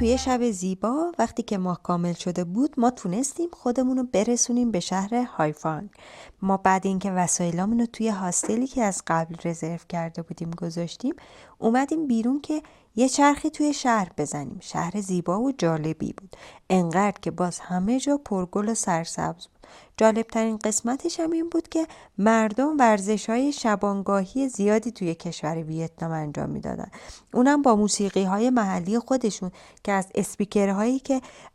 توی شب زیبا وقتی که ماه کامل شده بود ما تونستیم خودمون رو برسونیم به شهر هایفان. ما بعد اینکه وسایلامون رو توی هاستلی که از قبل رزرو کرده بودیم گذاشتیم اومدیم بیرون که یه چرخی توی شهر بزنیم. شهر زیبا و جالبی بود، انقدر که باز همه جا پرگل و سرسبز بود. جالبترین قسمتش هم این بود که مردم ورزش‌های شبانگاهی زیادی توی کشور ویتنام انجام میدادن، اونم با موسیقی‌های محلی خودشون که از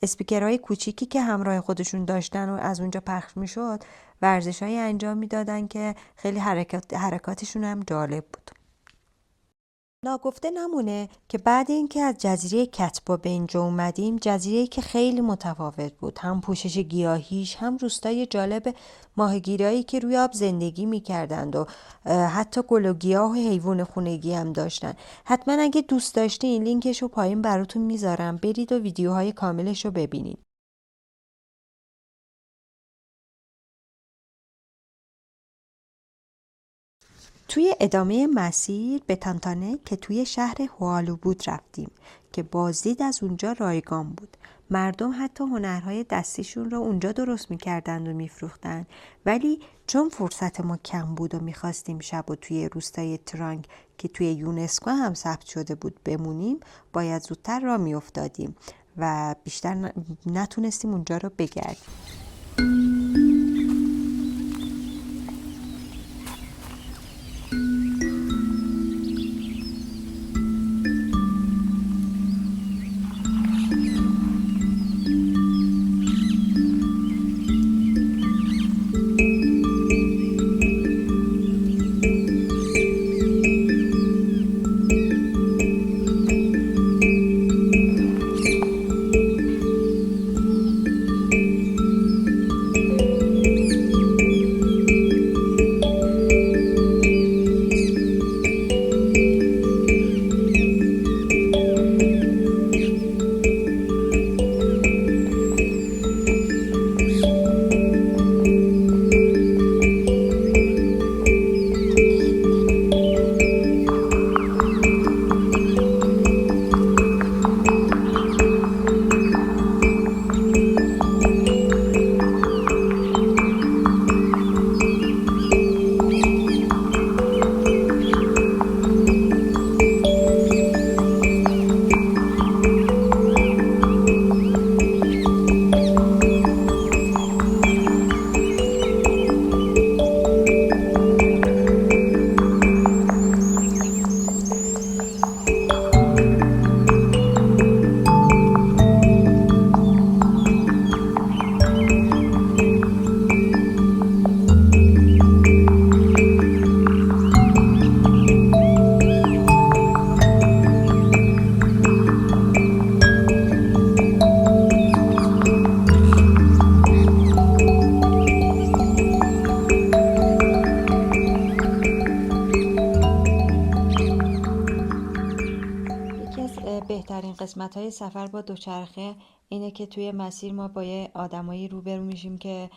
اسپیکرهای کوچیکی که همراه خودشون داشتن و از اونجا پخش میشد ورزش‌های انجام میدادن که خیلی حرکاتشون هم جالب بود. ناگفته نمونه که بعد اینکه از جزیره کتبا به اینجا اومدیم، جزیره‌ای که خیلی متفاوت بود، هم پوشش گیاهیش هم روستای جالب ماهیگیرایی که روی آب زندگی میکردند و حتی گل و گیاه و حیوان خونگی هم داشتن. حتما اگه دوست داشتین لینکش رو پایین براتون میذارم، برید و ویدیوهای کاملش رو ببینید. توی ادامه مسیر به تانتانه که توی شهر هوالو بود رفتیم که بازدید از اونجا رایگان بود. مردم حتی هنرهای دستیشون رو اونجا درست میکردند و میفروختند، ولی چون فرصت ما کم بود و میخواستیم شب و توی روستای ترانگ که توی یونسکو هم ثبت شده بود بمونیم، باید زودتر راه میافتادیم و بیشتر نتونستیم اونجا رو بگردیم. بهترین قسمت‌های سفر با دوچرخه اینه که توی مسیر ما با یه آدمایی روبرو میشیم که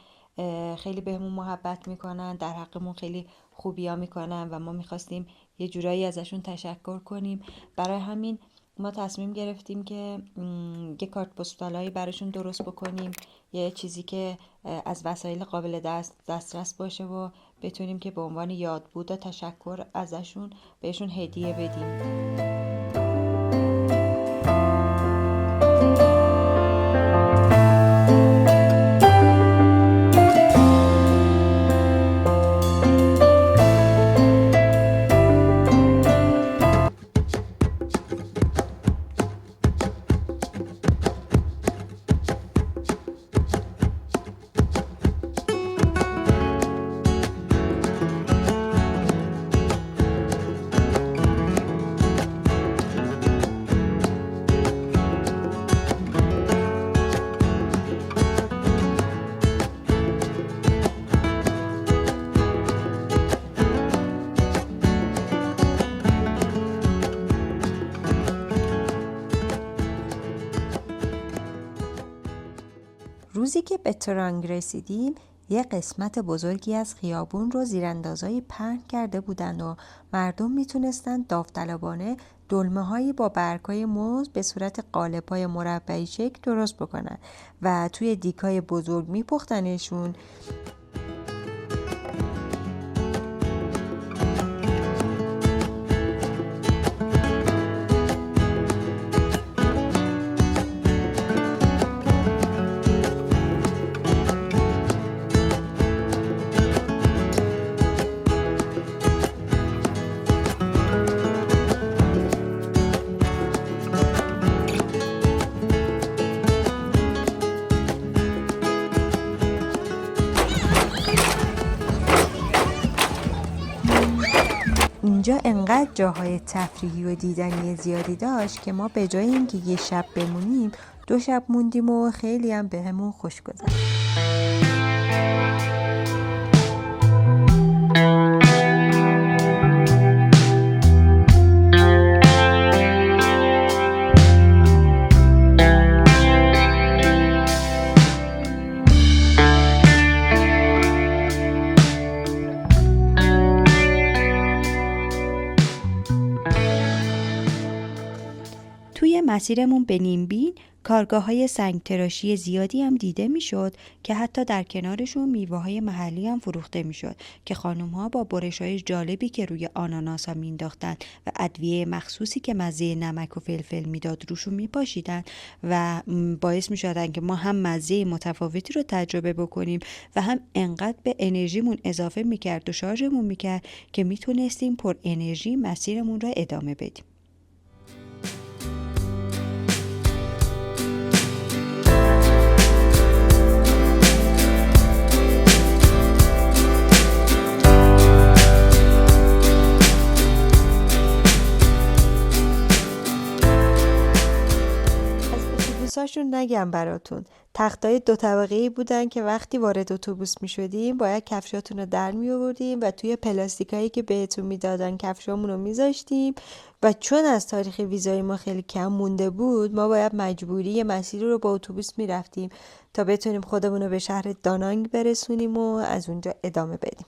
خیلی بهمون محبت میکنن، در حقمون خیلی خوبیا میکنن و ما میخواستیم یه جورایی ازشون تشکر کنیم. برای همین ما تصمیم گرفتیم که یه کارت پستالایی براشون درست بکنیم، یه چیزی که از وسایل قابل دسترس باشه و بتونیم که به عنوان یادبود و تشکر ازشون بهشون هدیه بدیم. روزی که به ترانگ رسیدیم یه قسمت بزرگی از خیابون رو زیراندازای پهن کرده بودن و مردم میتونستن داوطلبانه دلمه‌هایی با برگ‌های موز به صورت قالب‌های مربعی شکل درست بکنن و توی دیگ‌های بزرگ میپختنشون. اینجا انقدر جاهای تفریحی و دیدنی زیادی داشت که ما به جای اینکه یه شب بمونیم 2 شب موندیم و خیلی هم بهمون خوش گذشت. توی مسیرمون به نیمبین کارگاه‌های سنگ تراشی زیادی هم دیده میشد که حتی در کنارشون میوه‌های محلی هم فروخته میشد که خانم‌ها با برش‌های جالبی که روی آناناس‌ها مینداختن و ادویه مخصوصی که مزه نمک و فلفل میداد روشون میپاشیدن و باعث میشدن که ما هم مزه متفاوتی رو تجربه بکنیم و هم انقدر به انرژیمون اضافه میکرد و شارژمون میکرد که میتونستیم پر انرژی مسیرمون رو ادامه بدیم. هاشون نگم براتون، تختای 2 طبقه‌ای بودن که وقتی وارد اتوبوس می‌شدیم باید کفشاتون رو در می‌آوردیم و توی پلاستیکایی که بهتون میدادن کفشامون رو می‌ذاشتیم و چون از تاریخ ویزای ما خیلی کم مونده بود ما باید مجبوری مسیر رو با اتوبوس می‌رفتیم تا بتونیم خودمون رو به شهر دانانگ برسونیم و از اونجا ادامه بدیم.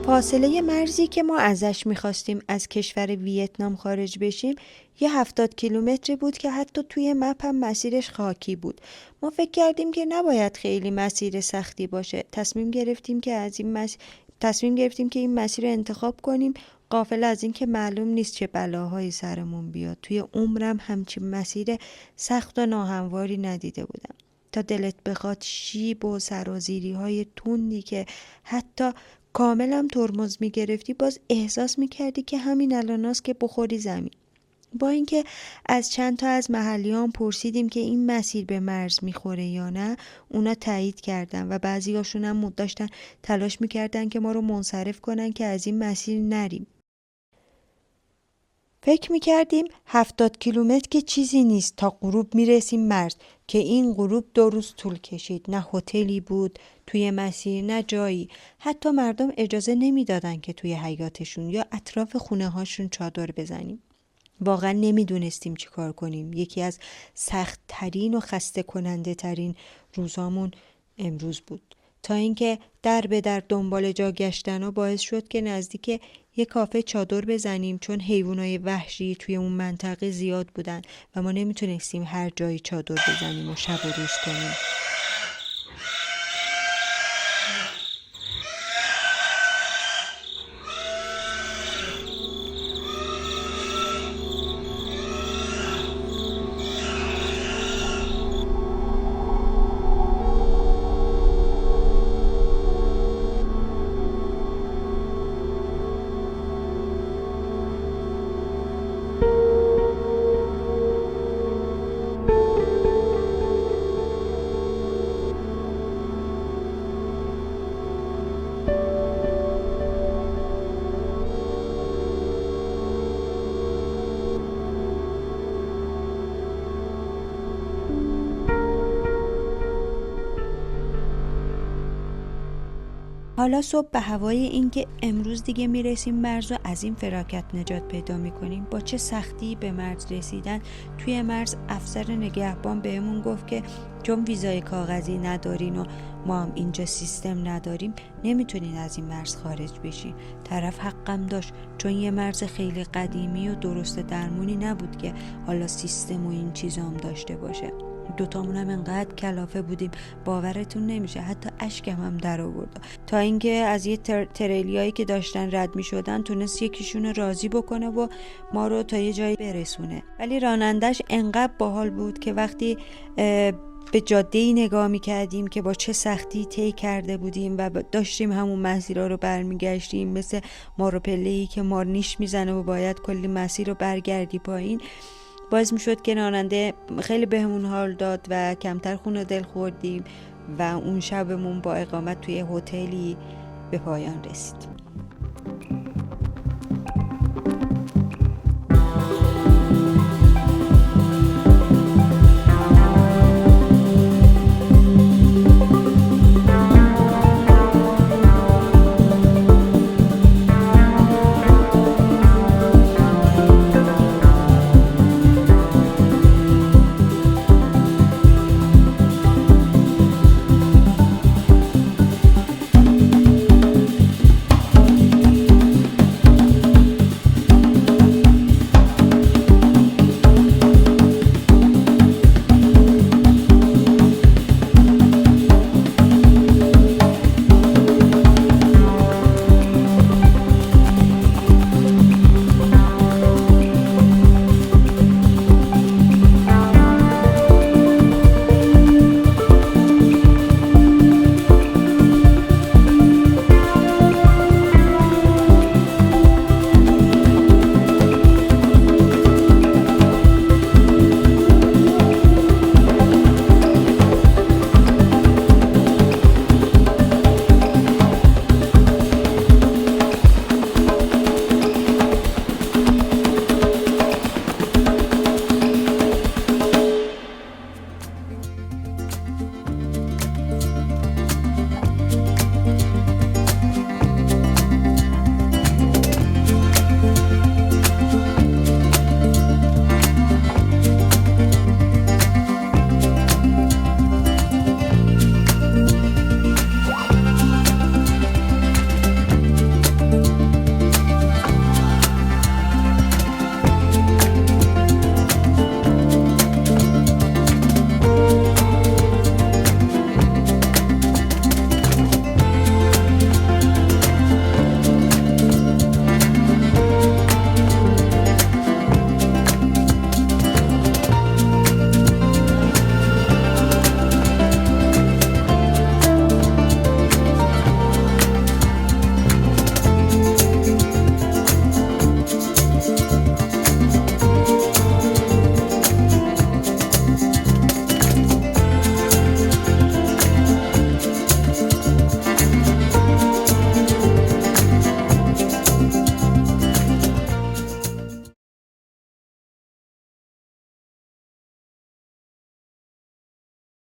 فاصله مرزی که ما ازش میخواستیم از کشور ویتنام خارج بشیم یه 70 کیلومتری بود که حتی توی مپ هم مسیرش خاکی بود. ما فکر کردیم که نباید خیلی مسیر سختی باشه. تصمیم گرفتیم که این مسیر رو انتخاب کنیم، غافل از این که معلوم نیست چه بلاهایی سرمون بیاد. توی عمرم همچین مسیر سخت و ناهمواری ندیده بودم. تا دلت بخواد شیب و سرازیری های تندی که حتی کاملا ترمز میگرفتی باز احساس میکردی که همین الاناست که بخوری زمین. با اینکه از چند تا از محلیان پرسیدیم که این مسیر به مرز میخوره یا نه، اونا تایید کردن و بعضی هاشون هم داشتن تلاش میکردن که ما رو منصرف کنن که از این مسیر نریم. فکر میکردیم 70 کیلومتر که چیزی نیست، تا غروب میرسیم مرز، که این غروب 2 روز طول کشید. نه هتلی بود توی مسیر، نه جایی. حتی مردم اجازه نمیدادن که توی حیاطشون یا اطراف خونه هاشون چادر بزنیم. واقعا نمیدونستیم چی کار کنیم. یکی از سخت ترین و خسته کننده ترین روزامون امروز بود، تا اینکه در به در دنبال جا گشتن و باعث شد که نزدیک یک کافه چادر بزنیم، چون حیوانات وحشی توی اون منطقه زیاد بودن و ما نمیتونستیم هر جایی چادر بزنیم و شب و روز کنیم. حالا صبح به هوای این که امروز دیگه میرسیم مرز و از این فراکت نجات پیدا میکنیم، با چه سختی به مرز رسیدن. توی مرز افسر نگهبان بهمون گفت که چون ویزای کاغذی ندارین و ما هم اینجا سیستم نداریم نمیتونین از این مرز خارج بشین. طرف حقم داشت، چون یه مرز خیلی قدیمی و درست درمونی نبود که حالا سیستم و این چیزام داشته باشه. دوتامون هم انقدر کلافه بودیم باورتون نمیشه، حتی اشکم هم در آورد، تا اینکه از یه تریلیایی که داشتن رد میشدن تونست یکیشون راضی بکنه و ما رو تا یه جایی برسونه. ولی رانندش انقدر باحال بود که وقتی به جاده‌ای نگاه می‌کردیم که با چه سختی طی کرده بودیم و داشتیم همون مسیرها رو برمیگشتیم، مثل مار و پله‌ای که مار نیش میزنه و باید کلی مسیر رو برگردی پایین، باعث میشد که راننده خیلی بهمون حال داد و کمتر خون دل خوردیم و اون شبمون با اقامت توی هتلی به پایان رسید.